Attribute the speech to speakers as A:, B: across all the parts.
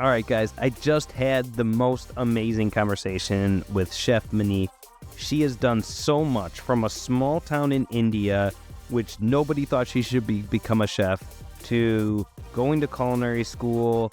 A: All right, guys, I just had the most amazing conversation with Chef Maneet. She has done so much from a small town in India, which nobody thought she should become a chef, to going to culinary school,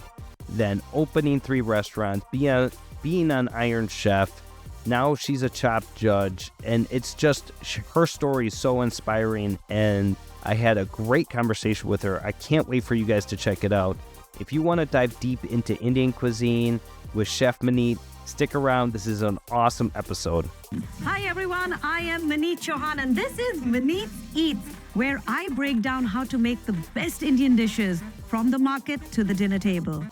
A: then opening 3 restaurants, being an Iron Chef. Now she's a Chop judge, and it's just, her story is so inspiring, and I had a great conversation with her. I can't wait for you guys to check it out. If you want to dive deep into Indian cuisine with Chef Maneet, stick around. This is an awesome episode.
B: Hi everyone, I am Maneet Chauhan and this is Maneet Eats, where I break down how to make the best Indian dishes from the market to the dinner table.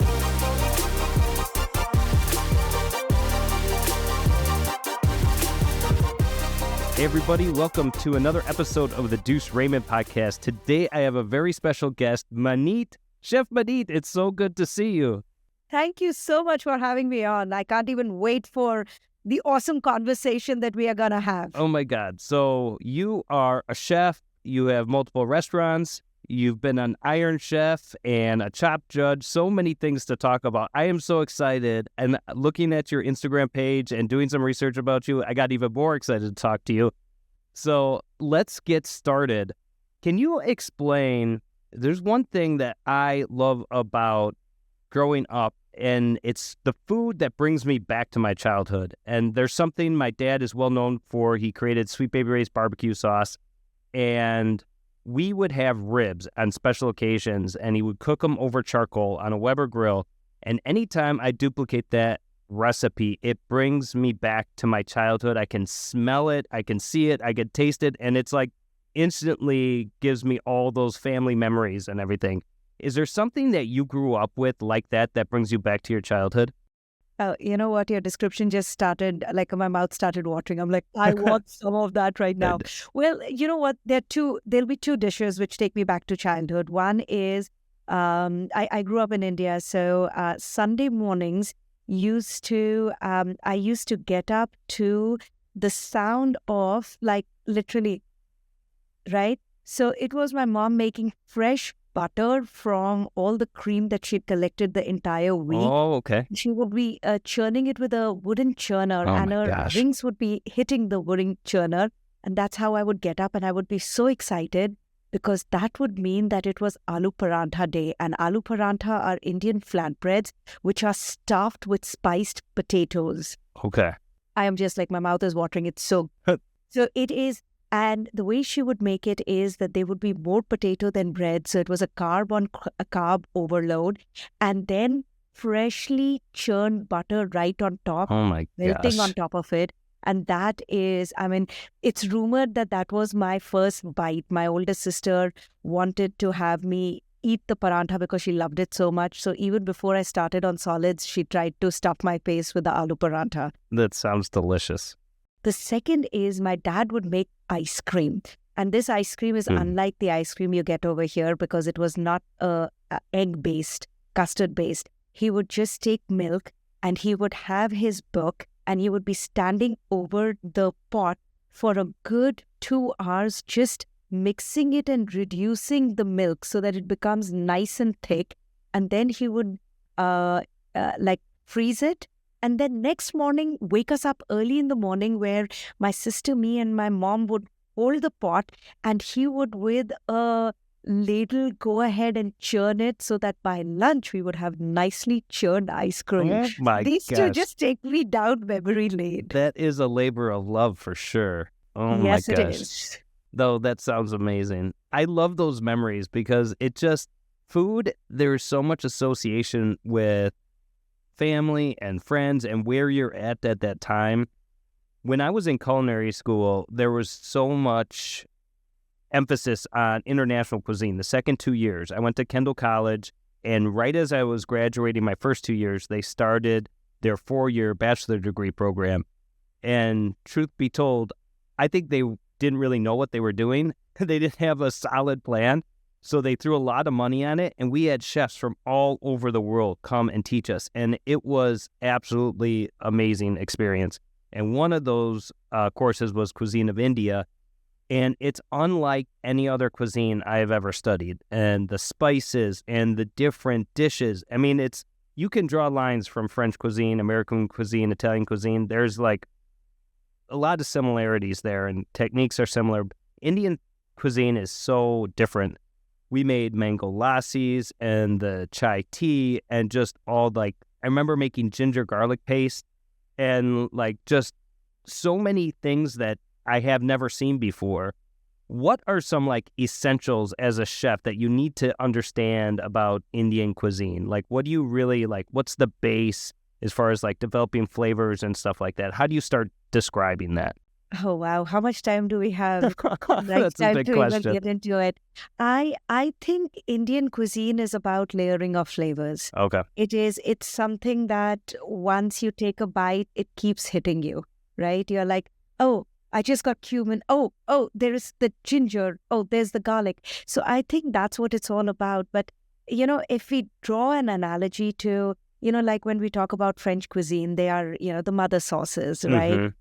A: Hey everybody, welcome to another episode of the Duce Raymond Podcast. Today I have a very special guest, Maneet. Chef Maneet, it's so good to see you.
C: Thank you so much for having me on. I can't even wait for the awesome conversation that we are going to have.
A: Oh my God. So you are a chef, you have multiple restaurants, you've been an Iron Chef and a Chop judge, so many things to talk about. I am so excited, and looking at your Instagram page and doing some research about you, I got even more excited to talk to you. So let's get started. Can you explain, there's one thing that I love about growing up, and it's the food that brings me back to my childhood. And there's something my dad is well known for. He created Sweet Baby Ray's barbecue sauce, and we would have ribs on special occasions, and he would cook them over charcoal on a Weber grill. And anytime I duplicate that recipe, it brings me back to my childhood. I can smell it, I can see it, I can taste it, and it's like instantly gives me all those family memories and everything. Is there something that you grew up with like that brings you back to your childhood?
C: You know what? Your description just started, like my mouth started watering. I'm like, I want some of that right now. Well, you know what? There'll be 2 dishes which take me back to childhood. One is, I grew up in India. So Sunday mornings I used to get up to the sound of, like, literally, right? So it was my mom making fresh butter from all the cream that she'd collected the entire week.
A: Oh, okay.
C: She would be churning it with a wooden churner, and her rings would be hitting the wooden churner. And that's how I would get up, and I would be so excited because that would mean that it was aloo parantha day. And aloo parantha are Indian flatbreads, which are stuffed with spiced potatoes.
A: Okay.
C: I am just like, my mouth is watering. It's so it is. And the way she would make it is that there would be more potato than bread. So it was a carb overload. And then freshly churned butter right on top.
A: Oh my gosh.
C: Melting on top of it. And that is, it's rumored that was my first bite. My older sister wanted to have me eat the parantha because she loved it so much. So even before I started on solids, she tried to stuff my face with the aloo parantha.
A: That sounds delicious.
C: The second is my dad would make ice cream. And this ice cream is unlike the ice cream you get over here because it was not egg-based, custard-based. He would just take milk and he would have his book and he would be standing over the pot for a good 2 hours just mixing it and reducing the milk so that it becomes nice and thick. And then he would freeze it. And then next morning, wake us up early in the morning where my sister, me and my mom would hold the pot and he would with a ladle go ahead and churn it so that by lunch we would have nicely churned ice cream.
A: Oh my
C: These
A: gosh.
C: 2 just take me down memory lane.
A: That is a labor of love for sure. Oh
C: Yes,
A: my gosh.
C: it is.
A: Though that sounds amazing. I love those memories because food, there's so much association with family and friends and where you're at that time. When I was in culinary school, there was so much emphasis on international cuisine. The second 2 years, I went to Kendall College, and right as I was graduating my first 2 years, they started their 4-year bachelor degree program. And truth be told, I think they didn't really know what they were doing. They didn't have a solid plan. So they threw a lot of money on it, and we had chefs from all over the world come and teach us. And it was absolutely amazing experience. And one of those courses was Cuisine of India. And it's unlike any other cuisine I have ever studied. And the spices and the different dishes, it's you can draw lines from French cuisine, American cuisine, Italian cuisine. There's like a lot of similarities there, and techniques are similar. Indian cuisine is so different. We made mango lassis and the chai tea and just all like, I remember making ginger garlic paste and like just so many things that I have never seen before. What are some like essentials as a chef that you need to understand about Indian cuisine? Like, what do you really like? What's the base as far as like developing flavors and stuff like that? How do you start describing that?
C: Oh wow, how much time do we have?
A: That's a big question.
C: Even get into it. I think Indian cuisine is about layering of flavors.
A: Okay.
C: It's something that once you take a bite, it keeps hitting you, right? You're like, oh, I just got cumin. Oh, there is the ginger. Oh, there's the garlic. So I think that's what it's all about. But, if we draw an analogy to, like when we talk about French cuisine, they are, the mother sauces, right?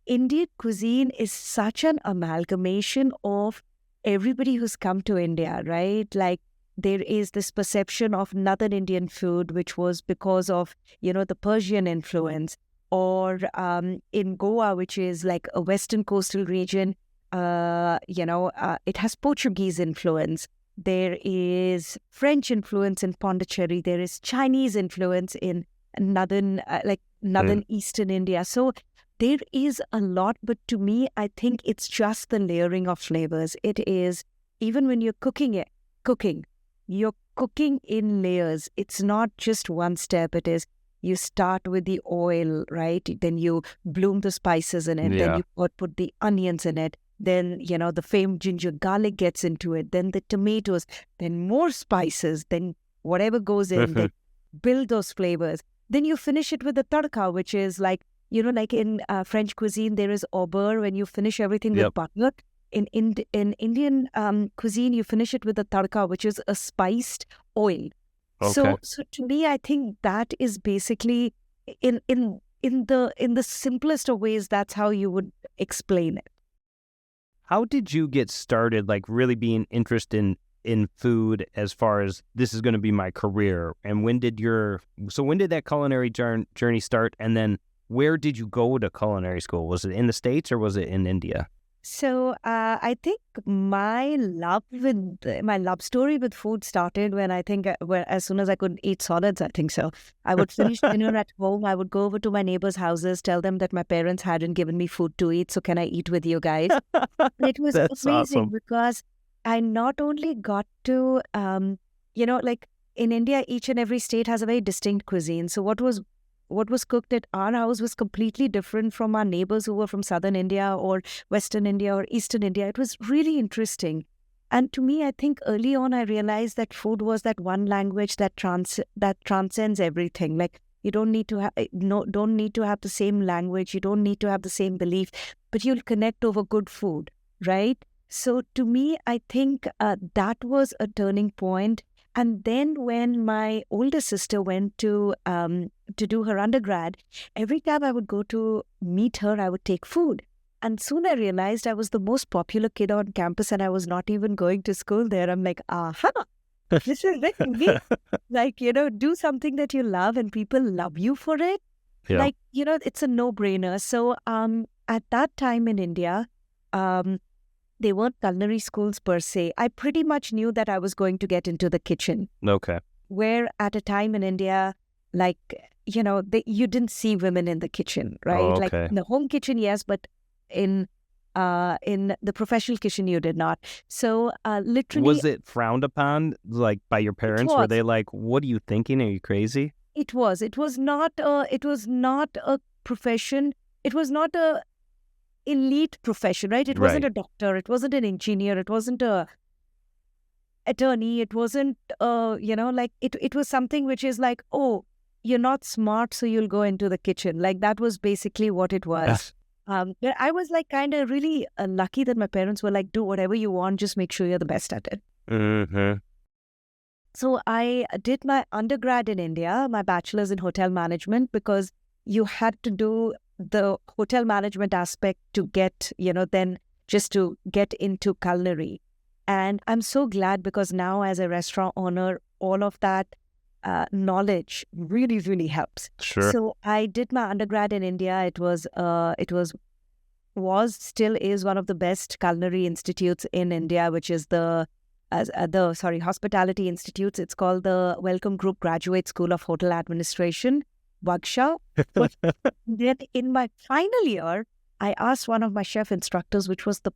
C: Indian cuisine is such an amalgamation of everybody who's come to India, right? Like there is this perception of northern Indian food, which was because of, the Persian influence, or in Goa, which is like a western coastal region, it has Portuguese influence. There is French influence in Pondicherry. There is Chinese influence in northern Eastern India. So there is a lot, but to me, I think it's just the layering of flavors. It is, even when you're you're cooking in layers. It's not just one step. It is, you start with the oil, right? Then you bloom the spices in it. Then you put the onions in it. Then, the famed ginger garlic gets into it. Then the tomatoes, then more spices, then whatever goes in, then build those flavors. Then you finish it with the tadka, which is like, like in French cuisine, there is au beurre when you finish everything with butter. In Indian cuisine, you finish it with a tadka, which is a spiced oil.
A: Okay.
C: So to me, I think that is basically in the simplest of ways, that's how you would explain it.
A: How did you get started, like really being interested in food as far as this is going to be my career? And when did that culinary journey start? And then where did you go to culinary school? Was it in the States or was it in India?
C: So I think my love story with food started when as soon as I could eat solids, I think so. I would finish dinner at home. I would go over to my neighbors' houses, tell them that my parents hadn't given me food to eat. So can I eat with you guys? It was
A: That's
C: amazing
A: awesome.
C: because I not only got to, like in India, each and every state has a very distinct cuisine. So what was cooked at our house was completely different from our neighbors who were from southern India or western India or eastern India. It was really interesting. And to me, I think early on, I realized that food was that one language that transcends everything. Like you don't need to have the same language. You don't need to have the same belief, but you'll connect over good food, right? So to me, I think that was a turning point. And then when my older sister went to do her undergrad, every time I would go to meet her, I would take food. And soon I realized I was the most popular kid on campus and I was not even going to school there. I'm like, this is very me. Like, do something that you love and people love you for it.
A: Yeah.
C: Like, it's a no-brainer. So at that time in India, they weren't culinary schools per se. I pretty much knew that I was going to get into the kitchen.
A: Okay.
C: Where at a time in India, like, you didn't see women in the kitchen, right?
A: Oh, okay.
C: Like in the home kitchen, yes, but in the professional kitchen, you did not. So literally...
A: Was it frowned upon, like, by your parents? Were they like, what are you thinking? Are you crazy?
C: It was. It was not a profession. It was not a elite profession, right? It wasn't a doctor. It wasn't an engineer. It wasn't a attorney. It wasn't, it was something which is like, oh, you're not smart, so you'll go into the kitchen. Like that was basically what it was. But I was like kind of really lucky that my parents were like, do whatever you want, just make sure you're the best at it.
A: Mm-hmm.
C: So I did my undergrad in India, my bachelor's in hotel management, because you had to do the hotel management aspect to get, then just to get into culinary. And I'm so glad because now as a restaurant owner, all of that knowledge really, really helps.
A: Sure.
C: So I did my undergrad in India. Still is one of the best culinary institutes in India, which is the Hospitality Institutes. It's called the Welcome Group Graduate School of Hotel Administration, Bagsha. But then in my final year, I asked one of my chef instructors, which was the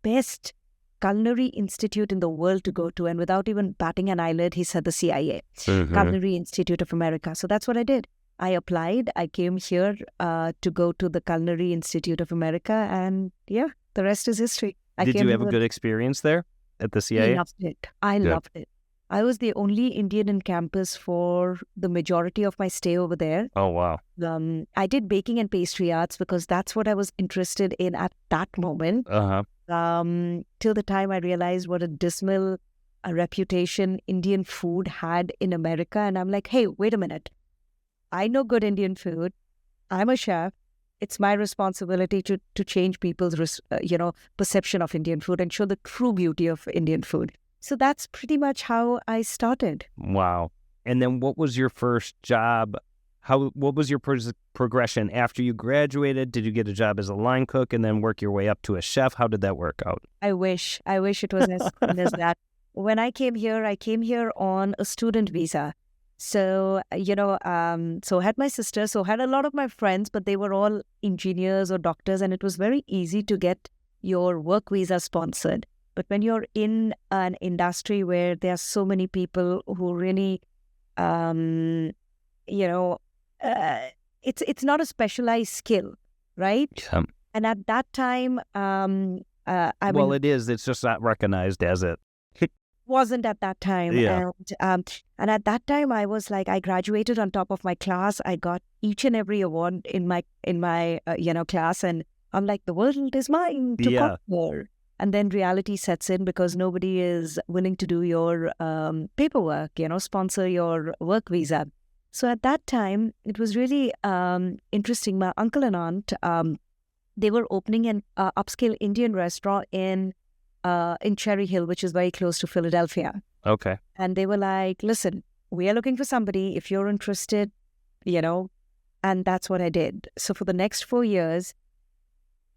C: best culinary institute in the world to go to. And without even batting an eyelid, he said the CIA, Culinary Institute of America. So that's what I did. I applied. I came here to go to the Culinary Institute of America. And yeah, the rest is history.
A: Did you have a good experience there at the CIA?
C: I loved it. I loved it. I was the only Indian in campus for the majority of my stay over there.
A: Oh, wow.
C: I did baking and pastry arts because that's what I was interested in at that moment. Till the time I realized what a dismal reputation Indian food had in America. And I'm like, hey, wait a minute. I know good Indian food. I'm a chef. It's my responsibility to change people's, perception of Indian food and show the true beauty of Indian food. So that's pretty much how I started.
A: Wow. And then what was your first job? What was your progression after you graduated? Did you get a job as a line cook and then work your way up to a chef? How did that work out?
C: I wish it was as soon as that. When I came here on a student visa. So, so I had my sister, so I had a lot of my friends, but they were all engineers or doctors, and it was very easy to get your work visa sponsored. But when you're in an industry where there are so many people who really, it's not a specialized skill, right?
A: Yeah.
C: And at that time,
A: it is. It's just not recognized as it.
C: Wasn't at that time.
A: Yeah.
C: And at that time, I was like, I graduated on top of my class. I got each and every award in my class, and I'm like, the world is mine to conquer. And then reality sets in because nobody is willing to do your paperwork, sponsor your work visa. So at that time, it was really interesting. My uncle and aunt, they were opening an upscale Indian restaurant in Cherry Hill, which is very close to Philadelphia.
A: Okay.
C: And they were like, listen, we are looking for somebody. If you're interested, and that's what I did. So for the next 4 years,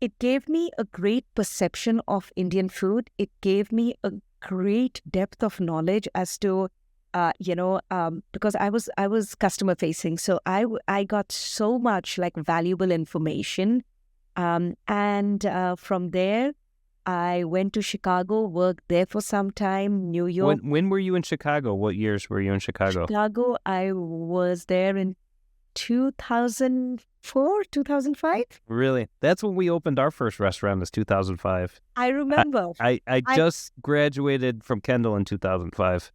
C: it gave me a great perception of Indian food. It gave me a great depth of knowledge as to, because I was customer facing. So I got so much like valuable information. And from there, I went to Chicago, worked there for some time, New York.
A: When were you in Chicago? What years were you in Chicago?
C: Chicago, I was there in 2004, 2005.
A: Really? That's when we opened our first restaurant, was 2005.
C: I remember.
A: I just graduated from Kendall in 2005.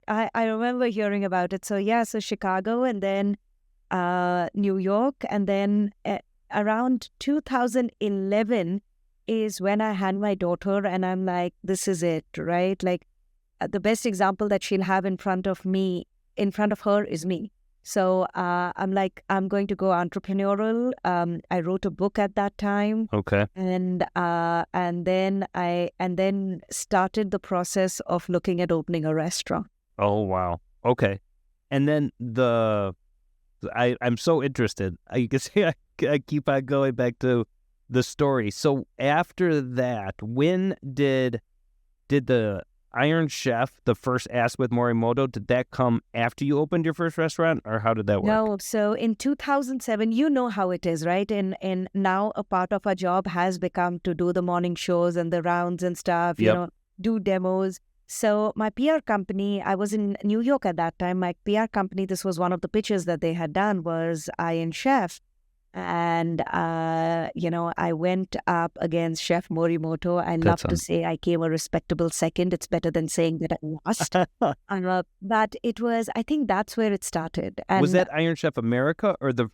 C: I remember hearing about it. So so Chicago and then New York. And then around 2011 is when I had my daughter, and I'm like, this is it, right? Like the best example that she'll have in front of her is me. So I'm like, I'm going to go entrepreneurial. I wrote a book at that time.
A: Okay.
C: And then started the process of looking at opening a restaurant.
A: Oh, wow. Okay. And then I'm so interested. You can see I keep on going back to the story. So after that, when did the Iron Chef, the first Ask with Morimoto, did that come after you opened your first restaurant, or how did that work?
C: No, so in 2007, you know how it is, right? And now a part of our job has become to do the morning shows and the rounds and stuff, do demos. So my PR company, I was in New York at that time. My PR company, this was one of the pitches that they had done, was Iron Chef. And, I went up against Chef Morimoto. I love to say I came a respectable second. It's better than saying that I lost. But it was, I think that's where it started. And
A: was that Iron Chef America or the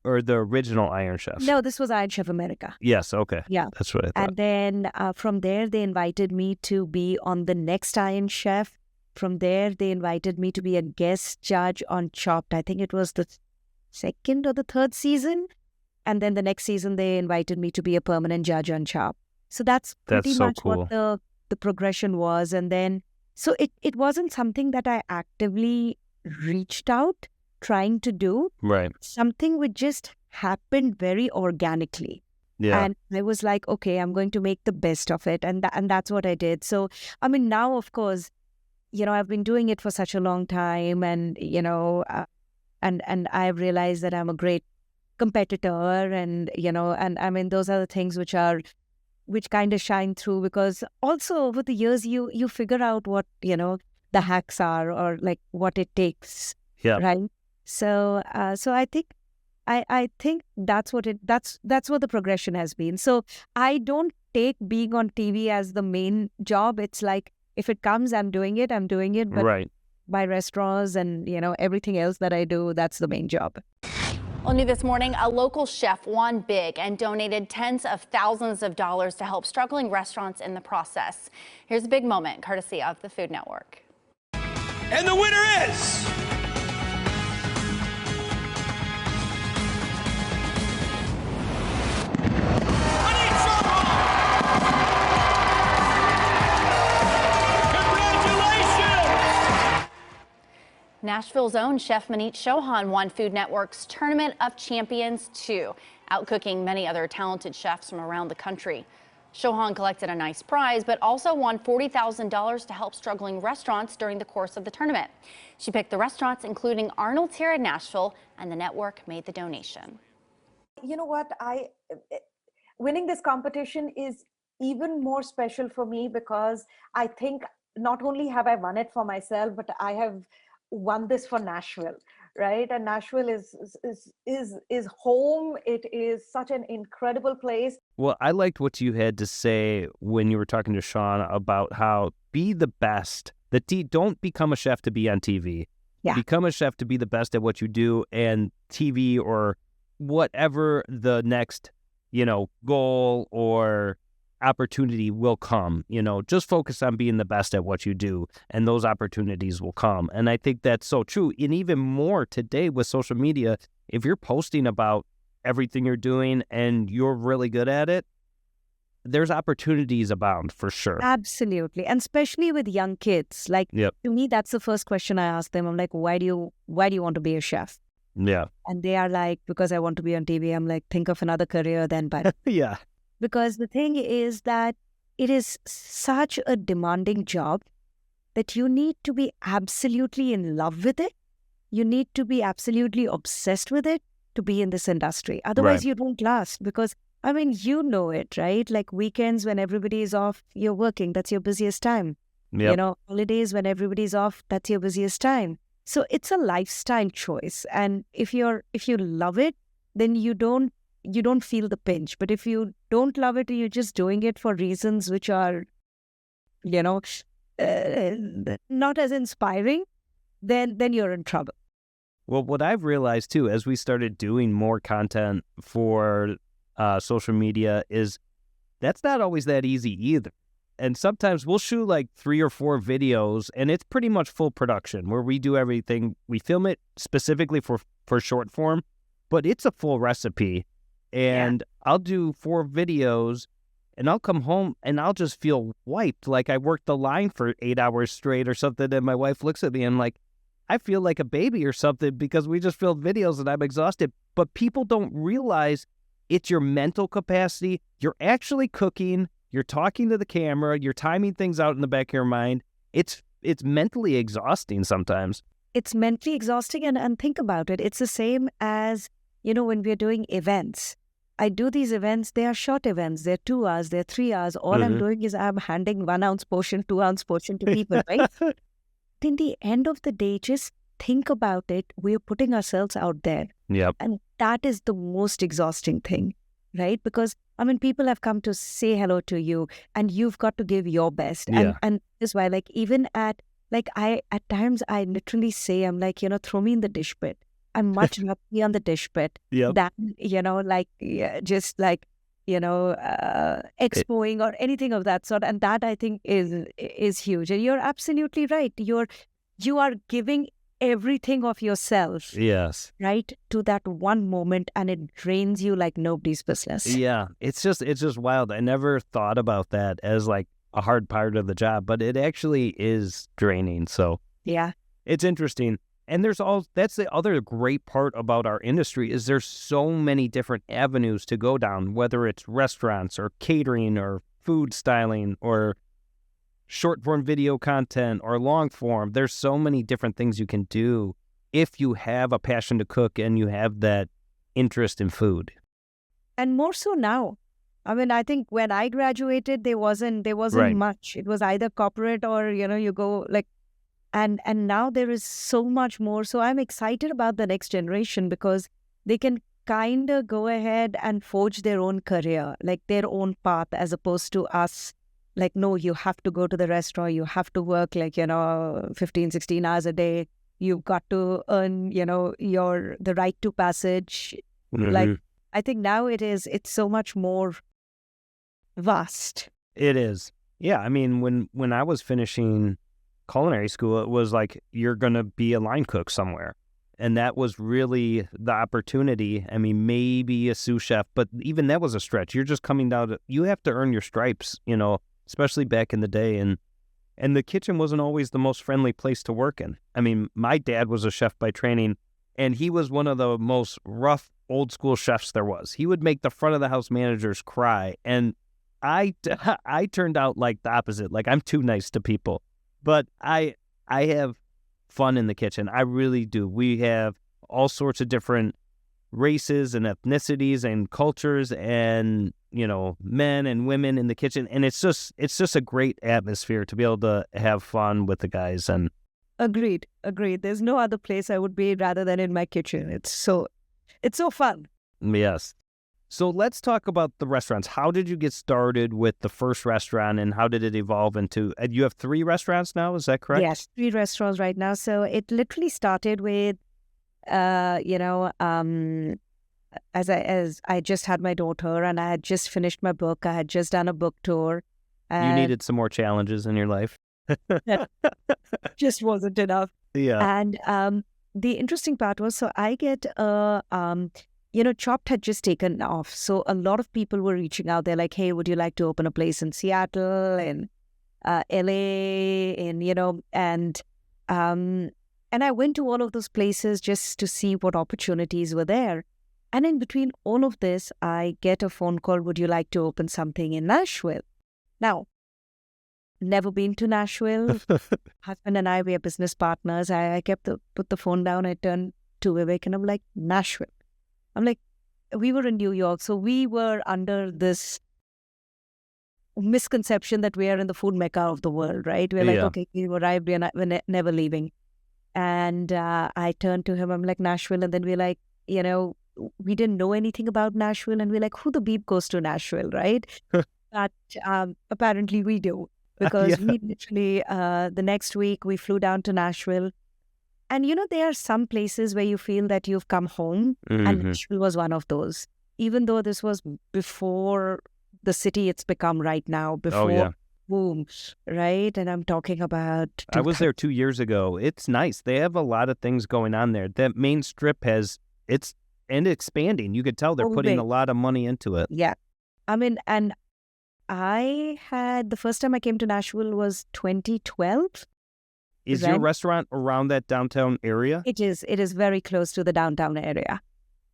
A: original Iron Chef?
C: No, this was Iron Chef America.
A: Yes, okay.
C: Yeah.
A: That's what I thought.
C: And then from there, they invited me to be on the next Iron Chef. From there, they invited me to be a guest judge on Chopped. I think it was the second or the third season. And then the next season, they invited me to be a permanent judge on Chopped. So that's pretty much what the progression was. And then, so it wasn't something that I actively reached out trying to do.
A: Right.
C: Something would just happen very organically.
A: Yeah.
C: And I was like, okay, I'm going to make the best of it. And that's what I did. So, I mean, now, of course, I've been doing it for such a long time, and, and I've realized that I'm a great competitor, and, and I mean, those are the things which kind of shine through, because also over the years, you figure out what, the hacks are, or like what it takes.
A: Yeah.
C: Right. So, I think that's what the progression has been. So I don't take being on TV as the main job. It's like, if it comes, I'm doing it. But
A: right.
C: My restaurants and, everything else that I do, that's the main job.
D: Well, new this morning, a local chef won big and donated tens of thousands of dollars to help struggling restaurants in the process. Here's a big moment, courtesy of the Food Network.
E: And the winner is... Maneet Chauhan! Congratulations!
D: Nashville's own chef Maneet Chauhan won Food Network's Tournament of Champions 2, outcooking many other talented chefs from around the country. Chauhan collected a nice prize, but also won $40,000 to help struggling restaurants during the course of the tournament. She picked the restaurants, including Arnold's here in Nashville, and the network made the donation.
F: You know what? Winning this competition is even more special for me, because I think not only have I won it for myself, but I have won this for Nashville, right? And Nashville is home. It is such an incredible place.
A: Well, I liked what you had to say when you were talking to Sean about how be the best. Don't become a chef to be on TV.
C: Yeah.
A: Become a chef to be the best at what you do, and TV or whatever the next, goal or opportunity will come. Just focus on being the best at what you do, and those opportunities will come. And I think that's so true. And even more today with social media, if you're posting about everything you're doing and you're really good at it, there's opportunities abound for sure.
C: Absolutely. And especially with young kids. Like,
A: Yep.
C: To me, that's the first question I ask them. I'm like, why do you want to be a chef?
A: Yeah.
C: And they are like, because I want to be on TV. I'm like, think of another career then, but
A: Yeah.
C: because the thing is that it is such a demanding job that you need to be absolutely in love with it. You need to be absolutely obsessed with it to be in this industry. Otherwise,
A: Right.
C: you don't last, because, I mean, you know it, right? Like weekends when everybody is off, you're working. That's your busiest time.
A: Yep.
C: Holidays when everybody's off, that's your busiest time. So it's a lifestyle choice. And if you love it, then you don't feel the pinch. But if you don't love it and you're just doing it for reasons which are, not as inspiring, then you're in trouble.
A: Well, what I've realized too, as we started doing more content for social media, is that's not always that easy either. And sometimes we'll shoot like 3 or 4 videos, and it's pretty much full production where we do everything. We film it specifically for short form, but it's a full recipe. And I'll do 4 videos, and I'll come home and I'll just feel wiped, like I worked the line for 8 hours straight or something. And my wife looks at me and like, I feel like a baby or something because we just filmed videos and I'm exhausted. But people don't realize it's your mental capacity. You're actually cooking. You're talking to the camera. You're timing things out in the back of your mind. It's mentally exhausting sometimes.
C: It's mentally exhausting. And think about it. It's the same as, when we're doing events. I do these events. They are short events. They're 2 hours. They're 3 hours. All I'm doing is I'm handing 1 ounce portion, 2 ounce portion to people, right? In the end of the day, just think about it. We're putting ourselves out there.
A: Yep.
C: And that is the most exhausting thing, right? Because, people have come to say hello to you and you've got to give your best.
A: Yeah.
C: And this is why, at times I literally say, I'm like, throw me in the dish pit. I'm much happier on the dish pit
A: Yep.
C: than, expoing or anything of that sort. And that I think is huge. And you're absolutely right. You are giving everything of yourself,
A: Yes.
C: right, to that one moment, and it drains you like nobody's business.
A: Yeah. It's just wild. I never thought about that as like a hard part of the job, but it actually is draining. So
C: Yeah.
A: it's interesting. And that's the other great part about our industry is there's so many different avenues to go down, whether it's restaurants or catering or food styling or short form video content or long form. There's so many different things you can do if you have a passion to cook and you have that interest in food.
C: And more so now. I mean, I think when I graduated, there wasn't
A: Right.
C: much. It was either corporate or, you go like, and now there is so much more. So I'm excited about the next generation because they can kind of go ahead and forge their own career, like their own path, as opposed to us. Like, no, you have to go to the restaurant. You have to work 15, 16 hours a day. You've got to earn, the right to passage.
A: Mhm.
C: Like, I think now it's so much more vast.
A: It is. Yeah. I mean, when I was finishing culinary school, it was like, you're going to be a line cook somewhere. And that was really the opportunity. I mean, maybe a sous chef, but even that was a stretch. You're just coming down to, you have to earn your stripes, especially back in the day. And the kitchen wasn't always the most friendly place to work in. I mean, my dad was a chef by training, and he was one of the most rough old school chefs there was. He would make the front of the house managers cry. And I turned out like the opposite. Like, I'm too nice to people. But I have fun in the kitchen. I really do. We have all sorts of different races and ethnicities and cultures and, men and women in the kitchen. And it's just a great atmosphere to be able to have fun with the guys. And
C: Agreed. There's no other place I would be rather than in my kitchen. It's so fun.
A: yes. So let's talk about the restaurants. How did you get started with the first restaurant, and how did it evolve into? You have 3 restaurants now, is that correct?
C: Yes, 3 restaurants right now. So it literally started with, as I just had my daughter and I had just finished my book. I had just done a book tour.
A: You needed some more challenges in your life.
C: Just wasn't enough.
A: Yeah.
C: And the interesting part was, so I get Chopped had just taken off. So a lot of people were reaching out. They're like, hey, would you like to open a place in Seattle, in LA, and I went to all of those places just to see what opportunities were there. And in between all of this, I get a phone call, would you like to open something in Nashville? Now, never been to Nashville. Husband and I, we are business partners. I put the phone down. I turned to Vivek and I'm like, Nashville. I'm like, we were in New York, so we were under this misconception that we are in the food mecca of the world, right? We're like, okay, we arrived, we're never leaving. And I turned to him, I'm like, Nashville. And then we're like, we didn't know anything about Nashville. And we're like, who the beep goes to Nashville, right? But apparently we do. Because we literally, the next week, we flew down to Nashville. And there are some places where you feel that you've come home, and Nashville was one of those. Even though this was before the city it's become right now, before boom, right? And I'm talking about...
A: I was there 2 years ago. It's nice. They have a lot of things going on there. That main strip it's expanding. You could tell they're putting a lot of money into it.
C: Yeah. I mean, and the first time I came to Nashville was 2012.
A: Is your restaurant around that downtown area?
C: It is. It is very close to the downtown area.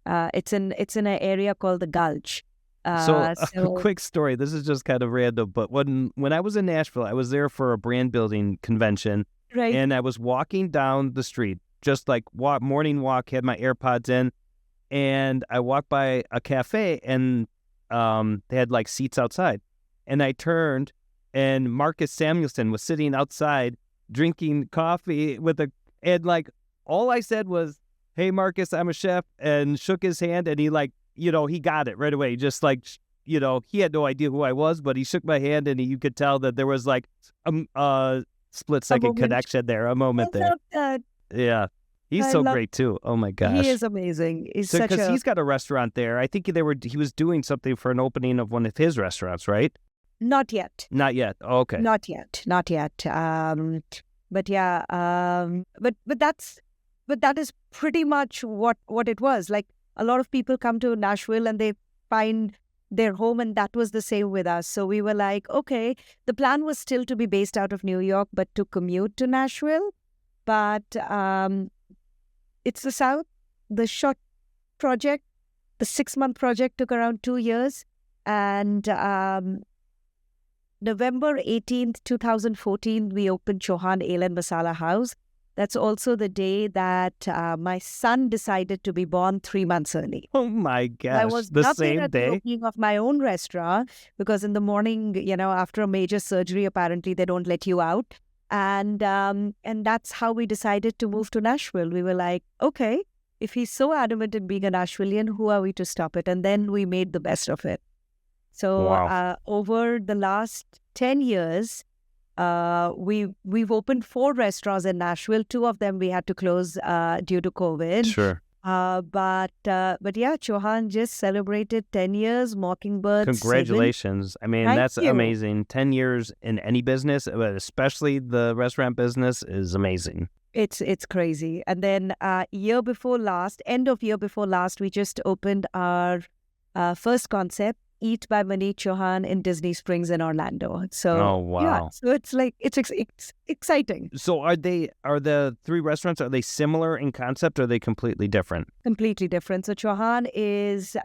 C: It's in an area called the Gulch.
A: So a quick story. This is just kind of random, but when I was in Nashville, I was there for a brand building convention,
C: right?
A: And I was walking down the street, just like morning walk, had my AirPods in, and I walked by a cafe, and they had like seats outside, and I turned, and Marcus Samuelson was sitting outside drinking coffee and like all I said was, hey Marcus, I'm a chef, and shook his hand, and he he got it right away. Just like, he had no idea who I was, but he shook my hand, and you could tell that there was like a split-second connection there, a moment there. Yeah. He's great too. Oh my gosh.
C: He is amazing.
A: Because he's got a restaurant there. I think he was doing something for an opening of one of his restaurants, right?
C: Not yet.
A: Not yet. Oh, okay.
C: Not yet. But yeah. But that is pretty much what it was. Like, a lot of people come to Nashville and they find their home, and that was the same with us. So we were like, okay, the plan was still to be based out of New York, but to commute to Nashville. But it's the South. The short project, the 6-month project took around 2 years. And November 18th, 2014, we opened Chauhan Ale and Masala House. That's also the day that my son decided to be born 3 months early.
A: Oh my gosh,
C: I was
A: the
C: not there
A: same
C: at the
A: day?
C: opening of my own restaurant because in the morning, after a major surgery, apparently they don't let you out. And that's how we decided to move to Nashville. We were like, okay, if he's so adamant in being a Nashvilleian, who are we to stop it? And then we made the best of it. So
A: Wow.
C: over the last 10 years, we've opened 4 restaurants in Nashville. 2 of them we had to close due to COVID.
A: Sure.
C: But yeah, Chauhan just celebrated 10 years. Mockingbird 7.
A: Congratulations. I mean,
C: Thank
A: that's
C: you.
A: amazing. 10 years in any business, but especially the restaurant business, is amazing.
C: It's crazy. And then end of year before last, we just opened our first concept, Eat by Maneet Chauhan in Disney Springs in Orlando. So
A: Oh, wow.
C: yeah, so it's like it's exciting,
A: So are the 3 restaurants, are they similar in concept or are they completely different?
C: completely different. So Chauhan is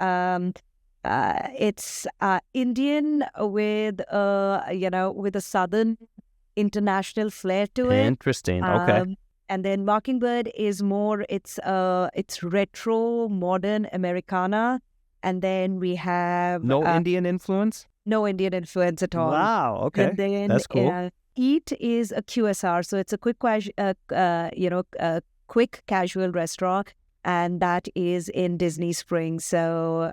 C: it's Indian with with a southern international flair to it.
A: Interesting. Okay.
C: And then Mockingbird is more it's retro modern Americana. And then we have
A: No Indian influence?
C: no Indian influence at all.
A: Wow. Okay.
C: And then
A: That's cool.
C: Eat is a QSR, so it's a quick casual restaurant, and that is in Disney Springs. So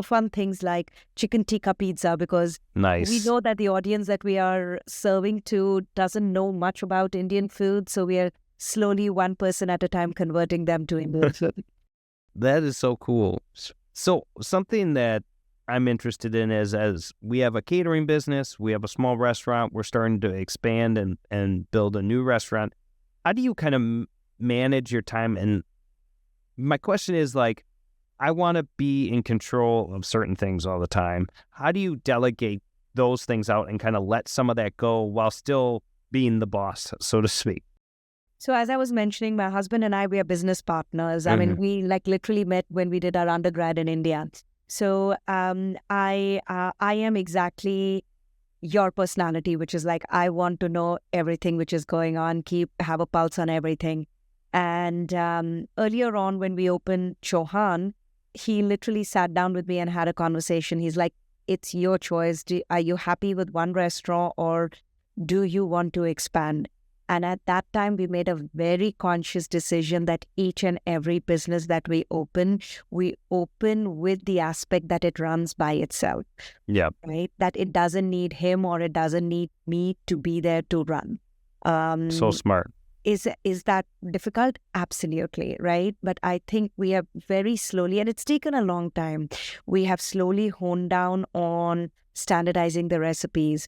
C: fun things like chicken tikka pizza, because
A: Nice.
C: we know that the audience that we are serving to doesn't know much about Indian food, so we are slowly, one person at a time, converting them to Indian food.
A: That is so cool. So something that I'm interested in is, as we have a catering business, we have a small restaurant, we're starting to expand and build a new restaurant. How do you kind of manage your time? And my question is, like, I want to be in control of certain things all the time. How do you delegate those things out and kind of let some of that go while still being the boss, so to speak?
C: So as I was mentioning, my husband and I, we are business partners. I mean, we literally met when we did our undergrad in India. So I am exactly your personality, which is like, I want to know everything which is going on, have a pulse on everything. And earlier on, when we opened Chauhan, he literally sat down with me and had a conversation. He's like, it's your choice. Are you happy with one restaurant, or do you want to expand? And at that time, we made a very conscious decision that each and every business that we open with the aspect that it runs by itself.
A: Yeah.
C: Right? That it doesn't need him or it doesn't need me to be there to run.
A: So smart.
C: Is that difficult? Absolutely, right? But I think we have very slowly, and it's taken a long time, we have slowly honed down on standardizing the recipes.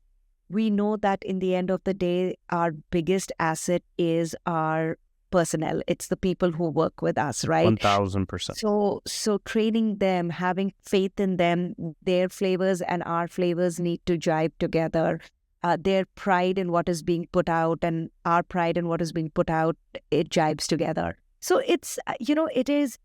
C: We know that in the end of the day, our biggest asset is our personnel. It's the people who work with us, right?
A: 1000%.
C: So training them, having faith in them, their flavors and our flavors need to jive together. Their pride in what is being put out and our pride in what is being put out, it jibes together. So it's, it is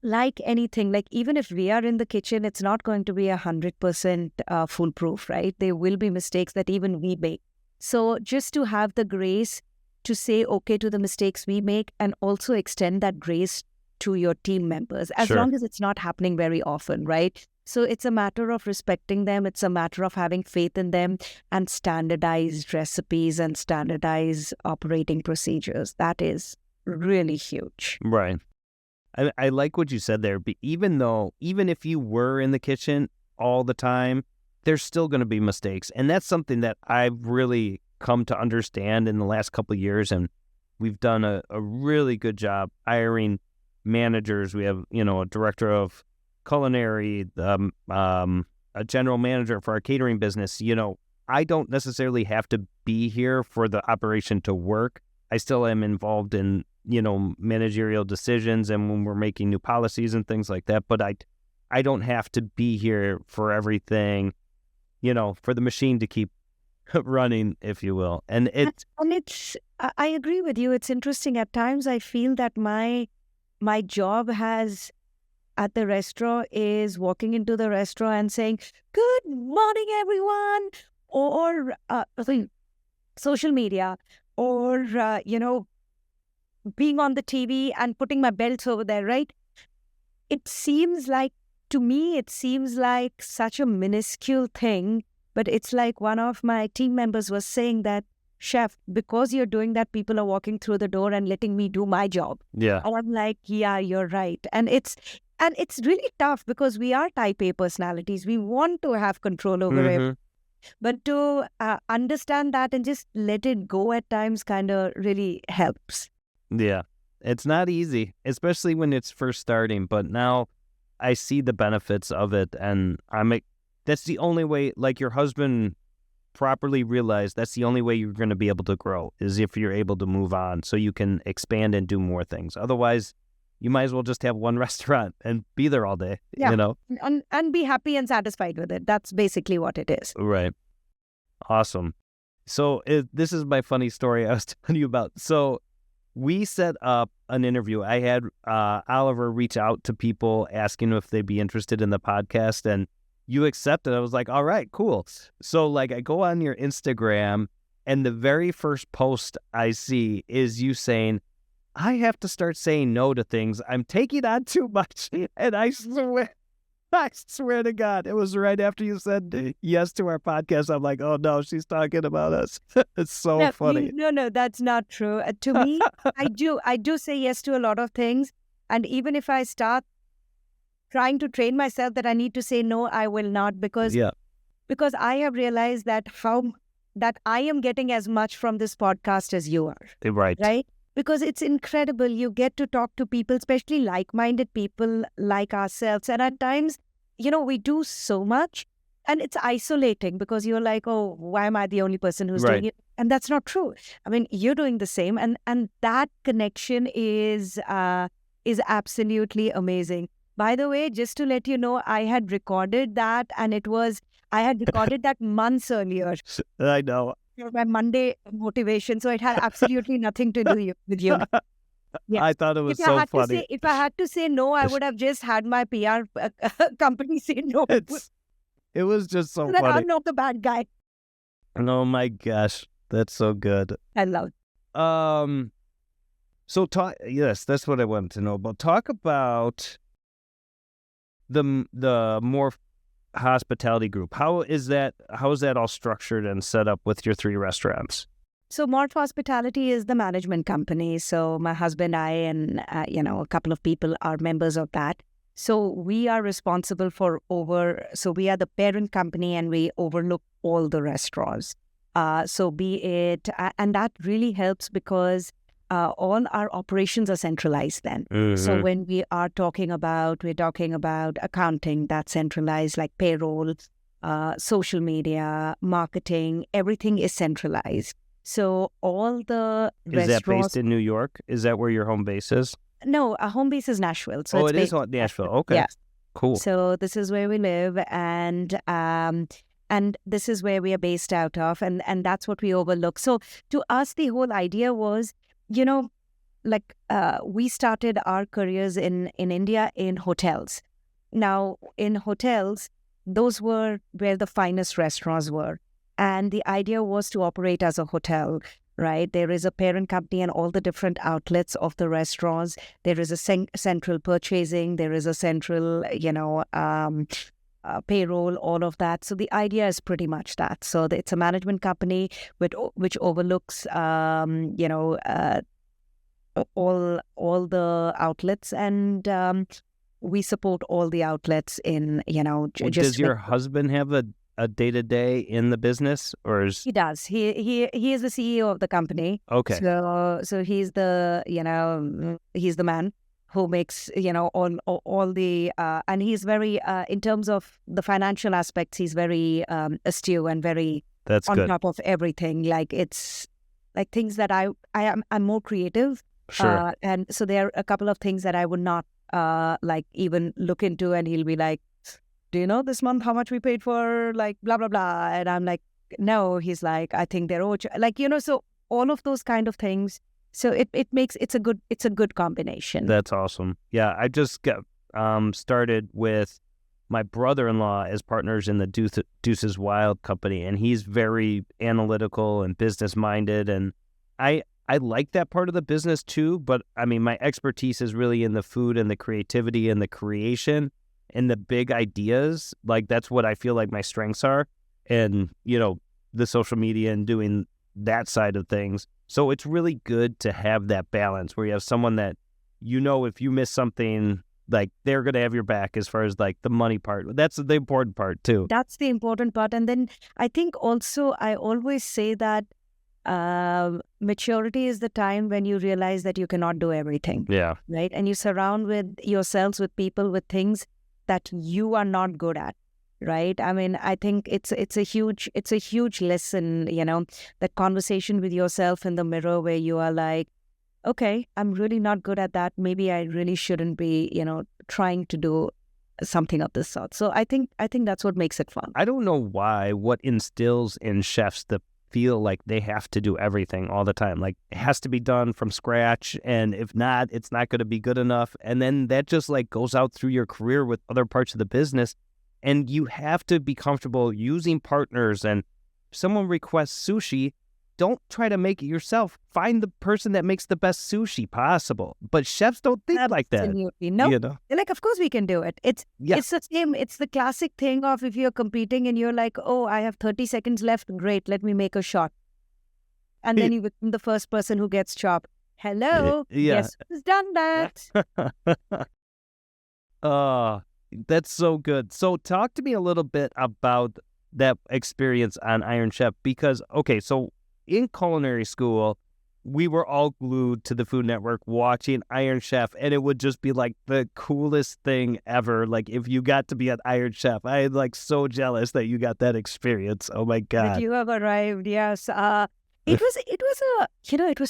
C: like anything, like even if we are in the kitchen, it's not going to be 100% foolproof, right? There will be mistakes that even we make. So just to have the grace to say okay to the mistakes we make, and also extend that grace to your team members, as long as it's not happening very often, right? So it's a matter of respecting them. It's a matter of having faith in them and standardized recipes and standardized operating procedures. That is really huge.
A: Right. I like what you said there. But even if you were in the kitchen all the time, there's still going to be mistakes. And that's something that I've really come to understand in the last couple of years. And we've done a really good job hiring managers. We have, a director of Culinary, a general manager for our catering business. I don't necessarily have to be here for the operation to work. I still am involved in, managerial decisions and when we're making new policies and things like that. But I don't have to be here for everything, for the machine to keep running, if you will. And it
C: And it's, I agree with you. It's interesting. At times, I feel that my job has at the restaurant is walking into the restaurant and saying, "Good morning, everyone," or I think social media, or being on the TV and putting my belts over there. Right? It seems like, to me, it seems like such a minuscule thing, but it's like one of my team members was saying that, "Chef, because you're doing that, people are walking through the door and letting me do my job."
A: yeah.
C: And I'm like, yeah, you're right. And it's really tough because we are type A personalities. We want to have control over it.
A: Mhm.
C: But to understand that and just let it go at times kind of really helps.
A: Yeah. It's not easy, especially when it's first starting, but now I see the benefits of it, and that's the only way, like your husband properly realized, that's the only way you're going to be able to grow, is if you're able to move on so you can expand and do more things. Otherwise, you might as well just have one restaurant and be there all day,
C: Yeah.
A: you know?
C: And be happy and satisfied with it. That's basically what it is.
A: Right. Awesome. So this is my funny story I was telling you about. So we set up an interview. I had Oliver reach out to people asking if they'd be interested in the podcast, and you accepted. I was like, all right, cool. So like I go on your Instagram, and the very first post I see is you saying, "I have to start saying no to things. I'm taking on too much." And I swear to God, it was right after you said yes to our podcast. I'm like, oh no, she's talking about us. It's so
C: No,
A: funny.
C: no, that's not true. To me, I do say yes to a lot of things. And even if I start trying to train myself that I need to say no, I will not, because
A: Yeah.
C: I have realized that I am getting as much from this podcast as you are,
A: Right.
C: right? Because it's incredible. You get to talk to people, especially like-minded people like ourselves. And at times, we do so much and it's isolating because you're like, oh, why am I the only person who's doing
A: Right.
C: it? And that's not true. I mean, you're doing the same. And that connection is absolutely amazing. By the way, just to let you know, I had recorded that, and I had recorded that months earlier.
A: I know.
C: My Monday motivation. So it had absolutely nothing to do with you. Yeah.
A: I thought it was
C: If
A: so funny.
C: if I had to say no, I would have just had my PR company say no.
A: It was just so
C: So that
A: funny.
C: I'm not the bad guy.
A: Oh my gosh, that's so good.
C: I love it.
A: So yes, that's what I wanted to know about. Talk about the Morph hospitality group. How is that all structured and set up with your 3 restaurants?
C: So Morph Hospitality is the management company. So my husband, I, and a couple of people are members of that. So we are responsible so we are the parent company and we overlook all the restaurants. So be it, and that really helps because all our operations are centralized then. So when we're talking about accounting, that's centralized, like payroll, social media, marketing, everything is centralized. So all the
A: Is that based in New York? Is that where your home base is?
C: No, our home base is Nashville. So
A: it is Nashville. Okay.
C: Yeah.
A: Cool.
C: So this is where we live, and this is where we are based out of, and that's what we overlook. So to us, the whole idea was, we started our careers in India in hotels. Now, in hotels, those were where the finest restaurants were. And the idea was to operate as a hotel, right? There is a parent company and all the different outlets of the restaurants. There is a central purchasing. There is a central, payroll, all of that. So the idea is pretty much that. So it's a management company which overlooks, all the outlets, and we support all the outlets in,
A: Does your husband have a day-to-day in the business, or is
C: He does. He is the CEO of the company.
A: okay?
C: So he's the he's the man who makes all the and he's very in terms of the financial aspects, he's very astute and very
A: That's
C: on
A: good.
C: top of everything. Like it's like things that I'm more creative.
A: Sure.
C: And so there are a couple of things that I would not even look into, and he'll be like, do you know this month how much we paid for like blah blah blah, and I'm like, no, he's like, I think they're like, so all of those kind of things. So it makes, it's a good combination.
A: That's awesome. Yeah, I just got started with my brother-in-law as partners in the Duce's Wild company, and he's very analytical and business-minded, and I like that part of the business too, but I mean, my expertise is really in the food and the creativity and the creation and the big ideas. Like, that's what I feel like my strengths are, and, the social media and doing that side of things. So it's really good to have that balance where you have someone that, if you miss something, like, they're going to have your back as far as like the money part. That's the important part too.
C: That's the important part. And then I think also I always say that maturity is the time when you realize that you cannot do everything.
A: Yeah.
C: Right. And you surround with yourselves with people with things that you are not good at. Right. I mean, I think it's a huge lesson, that conversation with yourself in the mirror where you are like, okay, I'm really not good at that. Maybe I really shouldn't be, trying to do something of this sort. So I think that's what makes it fun.
A: I don't know what instills in chefs the feel like they have to do everything all the time. Like, it has to be done from scratch, and if not, it's not going to be good enough. And then that just like goes out through your career with other parts of the business. And you have to be comfortable using partners. And if someone requests sushi, don't try to make it yourself. Find the person that makes the best sushi possible. But chefs don't think like that.
C: Absolutely. No. They're like, of course we can do it. It's the same. It's the classic thing of if you're competing and you're like, oh, I have 30 seconds left. Great. Let me make a shot. And then you become the first person who gets chopped. Hello. Yes, who's done that?
A: That's so good. So talk to me a little bit about that experience on Iron Chef, because, okay, so in culinary school, we were all glued to the Food Network watching Iron Chef, and it would just be like the coolest thing ever. Like, if you got to be an Iron Chef, I am like so jealous that you got that experience. Oh my God.
C: That you have arrived, yes. It was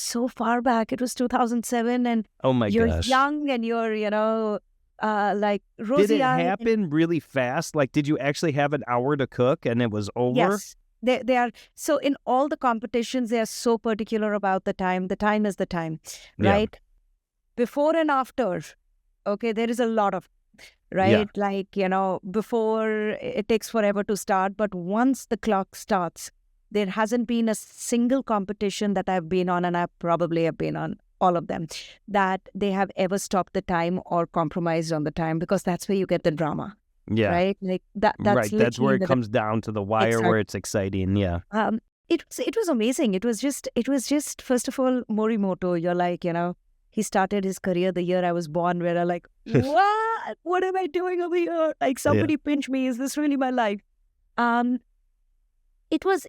C: so far back. It was 2007, and
A: oh my
C: you're
A: gosh.
C: young and you're, like Rosie.
A: Did it happen really fast? Like, did you actually have an hour to cook and it was over?
C: Yes. They are. So in all the competitions, they are so particular about the time. The time is the time, right? Yeah. Before and after, okay, there is a lot of, right? Yeah. Like, before it takes forever to start. But once the clock starts, there hasn't been a single competition that I've been on, and I probably have been on all of them, that they have ever stopped the time or compromised on the time, because that's where you get the drama.
A: Yeah.
C: Right? Like that's
A: right. That's where it comes down to the wire, exactly. Where it's exciting. Yeah.
C: It was amazing. It was just first of all, Morimoto, you're like, he started his career the year I was born, where I'm like, what am I doing over here? Like, somebody pinch me. Is this really my life? It was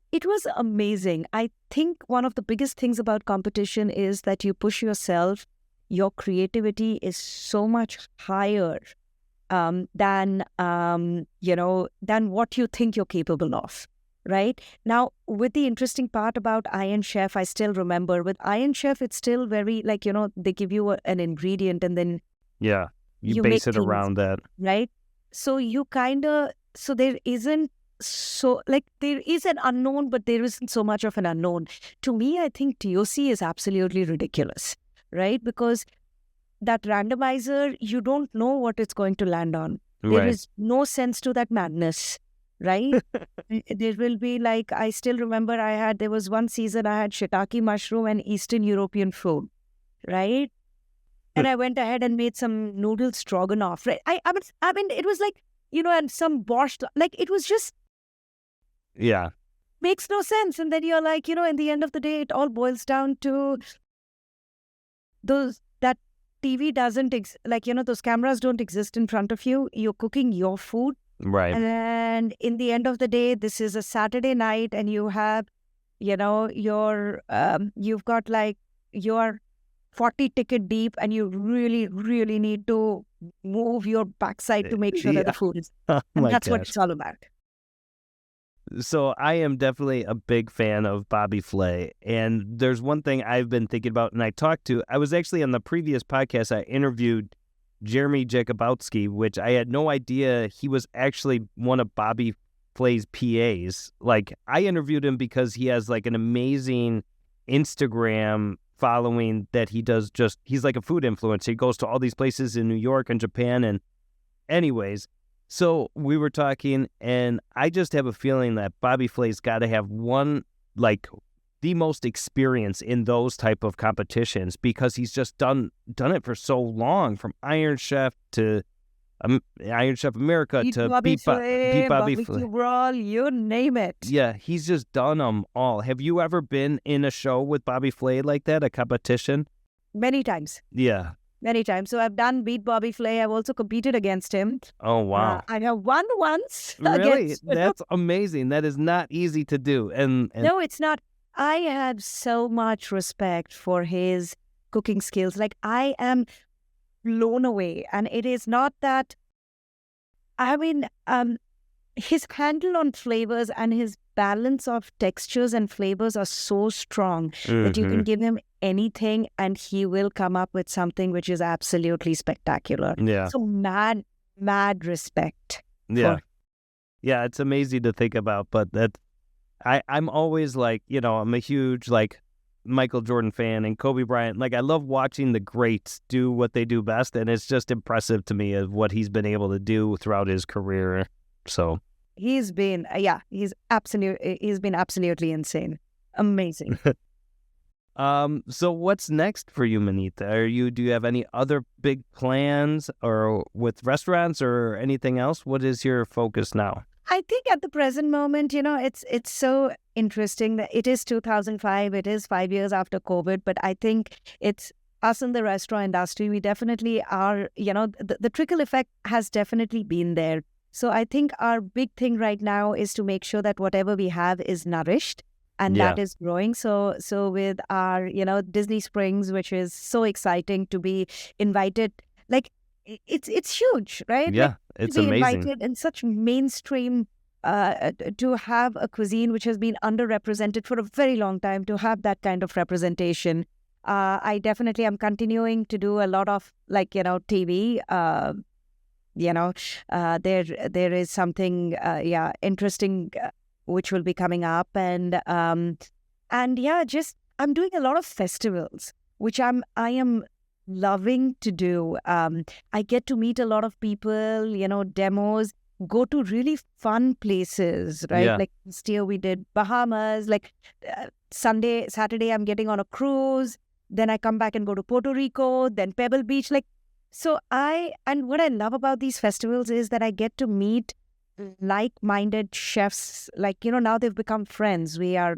C: amazing. I think one of the biggest things about competition is that you push yourself. Your creativity is so much higher than what you think you're capable of, right? Now, with the interesting part about Iron Chef, I still remember with Iron Chef, it's still very like, they give you an ingredient and then
A: you base it around that,
C: right? So there isn't. So, like, there is an unknown, but there isn't so much of an unknown. To me, I think TOC is absolutely ridiculous, right? Because that randomizer, you don't know what it's going to land on. There is no sense to that madness, right? There will be like, I still remember there was one season I had shiitake mushroom and Eastern European food, right? And I went ahead and made some noodle stroganoff, right? I mean, it was like, and some borscht, like, it was just, makes no sense. And then you're like, in the end of the day, it all boils down to that TV doesn't, those cameras don't exist in front of you. You're cooking your food.
A: Right.
C: And in the end of the day, this is a Saturday night and you have, you've got like your 40 ticket deep and you really, really need to move your backside to make sure that the food is. And that's what it's all about.
A: So I am definitely a big fan of Bobby Flay. And there's one thing I've been thinking about, and I was actually on the previous podcast, I interviewed Jeremy Jakubowski, which I had no idea he was actually one of Bobby Flay's PAs. Like, I interviewed him because he has like an amazing Instagram following that he does he's like a food influencer. He goes to all these places in New York and Japan. And anyways, so we were talking, and I just have a feeling that Bobby Flay's got to have the most experience in those type of competitions, because he's just done it for so long, from Iron Chef to Iron Chef America to Bobby Flay,
C: BBQ Brawl, you name it.
A: Yeah, he's just done them all. Have you ever been in a show with Bobby Flay like that, a competition?
C: Many times.
A: Yeah.
C: Many times. So I've beat Bobby Flay. I've also competed against him.
A: Oh, wow.
C: I have won once.
A: Really? That's amazing. That is not easy to do. And
C: no, it's not. I have so much respect for his cooking skills. Like, I am blown away. And it is not that, his handle on flavors and his balance of textures and flavors are so strong that you can give him anything and he will come up with something which is absolutely spectacular.
A: Yeah.
C: So mad respect.
A: Yeah. Yeah, it's amazing to think about, but I'm always like, I'm a huge Michael Jordan fan and Kobe Bryant. Like, I love watching the greats do what they do best, and it's just impressive to me of what he's been able to do throughout his career. So
C: he's been he's been absolutely insane. Amazing.
A: So what's next for you, Maneet? Do you have any other big plans or with restaurants or anything else? What is your focus now?
C: I think at the present moment, it's so interesting that it is 2005. It is 5 years after COVID, but I think it's us in the restaurant industry. We definitely are, the trickle effect has definitely been there. So I think our big thing right now is to make sure that whatever we have is nourished and that is growing. So with our, Disney Springs, which is so exciting to be invited, like it's huge, right?
A: Yeah,
C: like,
A: it's
C: to be
A: amazing.
C: Invited in such mainstream, to have a cuisine which has been underrepresented for a very long time, to have that kind of representation. I definitely am continuing to do a lot of TV. There is something interesting which will be coming up, and I'm doing a lot of festivals, which I am loving to do. I get to meet a lot of people, demos, go to really fun places, right?
A: Yeah.
C: Like this year we did Bahamas, Saturday I'm getting on a cruise, then I come back and go to Puerto Rico, then Pebble Beach, so what I love about these festivals is that I get to meet like-minded chefs. Now they've become friends. We are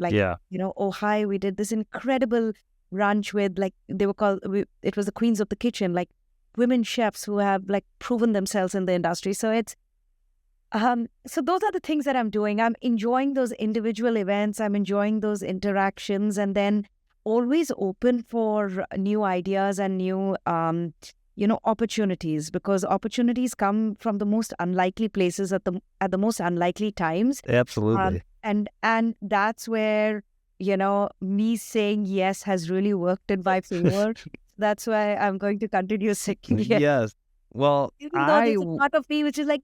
C: Ohio, we did this incredible brunch with it was the Queens of the Kitchen, women chefs who have proven themselves in the industry. So it's, so those are the things that I'm doing. I'm enjoying those individual events. I'm enjoying those interactions, and then always open for new ideas and new, opportunities, because opportunities come from the most unlikely places at the most unlikely times.
A: Absolutely.
C: And that's where, me saying yes has really worked in my favor. That's why I'm going to continue saying yes.
A: Yes. Well,
C: Even though there's a part of me which is no,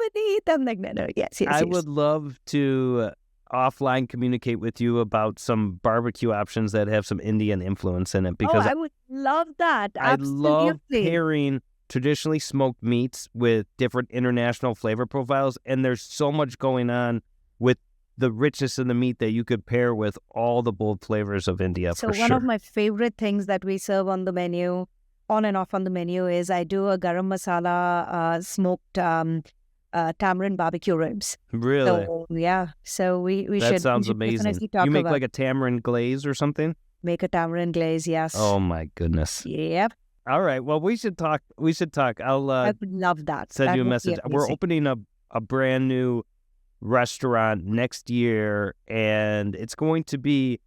C: Maneet. I'm no, yes.
A: I would love to offline communicate with you about some barbecue options that have some Indian influence in it, because
C: I would love that.
A: I
C: Absolutely.
A: love pairing traditionally smoked meats with different international flavor profiles, and there's so much going on with the richness in the meat that you could pair with all the bold flavors of India.
C: So
A: for
C: one
A: sure.
C: of my favorite things that we serve on the menu, on and off on the menu, is I do a garam masala smoked tamarind barbecue ribs.
A: Really?
C: So, yeah. So we
A: That
C: should.
A: sounds
C: we should
A: amazing.
C: definitely talk
A: You make
C: about
A: a tamarind glaze or something?
C: make a tamarind glaze. Yes.
A: Oh my goodness.
C: Yep.
A: All right. Well, we should talk. I'll
C: I would love that.
A: send
C: That
A: you a
C: would be
A: message. We're
C: amazing.
A: opening a brand new restaurant next year, and it's going to be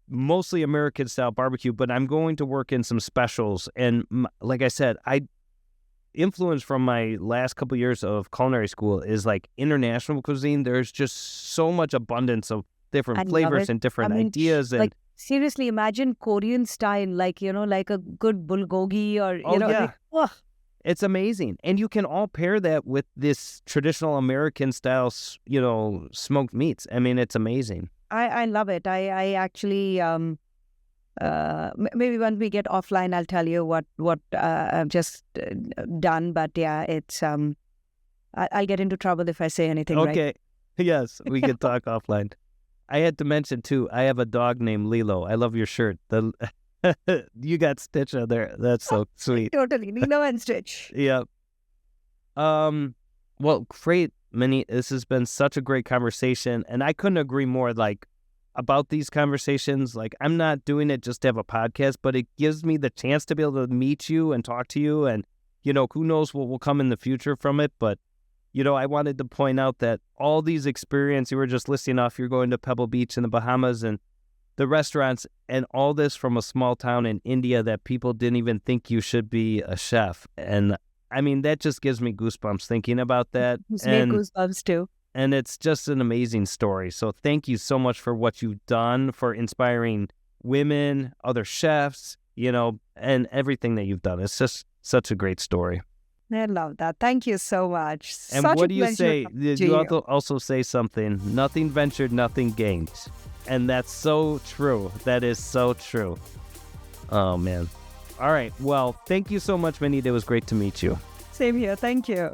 A: mostly American style barbecue, but I'm going to work in some specials. And like I said, influence from my last couple years of culinary school is international cuisine. There's just so much abundance of different
C: I love
A: flavors
C: it.
A: and different
C: I mean,
A: ideas. And
C: seriously, imagine Korean style, like a good bulgogi or,
A: Oh, yeah. It's amazing. And you can all pair that with this traditional American style, smoked meats. I mean, it's amazing.
C: I love it. I actually, maybe when we get offline, I'll tell you what I've just done. But yeah, it's, I'll get into trouble if I say anything,
A: Okay.
C: right?
A: Yes, we can talk offline. I had to mention, too, I have a dog named Lilo. I love your shirt. You got Stitch on there. That's so sweet.
C: Totally. Nilo and Stitch.
A: Yep. Well, great, Maneet. This has been such a great conversation, and I couldn't agree more, about these conversations. I'm not doing it just to have a podcast, but it gives me the chance to be able to meet you and talk to you, and, who knows what will come in the future from it, but, I wanted to point out that all these experiences, you were just listing off, you're going to Pebble Beach in the Bahamas, and the restaurants, and all this from a small town in India that people didn't even think you should be a chef. And I mean, that just gives me goosebumps thinking about that.
C: Gives me goosebumps too.
A: And it's just an amazing story. So thank you so much for what you've done, for inspiring women, other chefs, and everything that you've done. It's just such a great story.
C: I love that. Thank you so much.
A: And
C: Such
A: what
C: a
A: do you
C: pleasure
A: say?
C: talking to
A: You also say something, nothing ventured, nothing gained. And that's so true. That is so true. Oh, man. All right. Well, thank you so much, Maneet. It was great to meet you.
C: Same here. Thank you.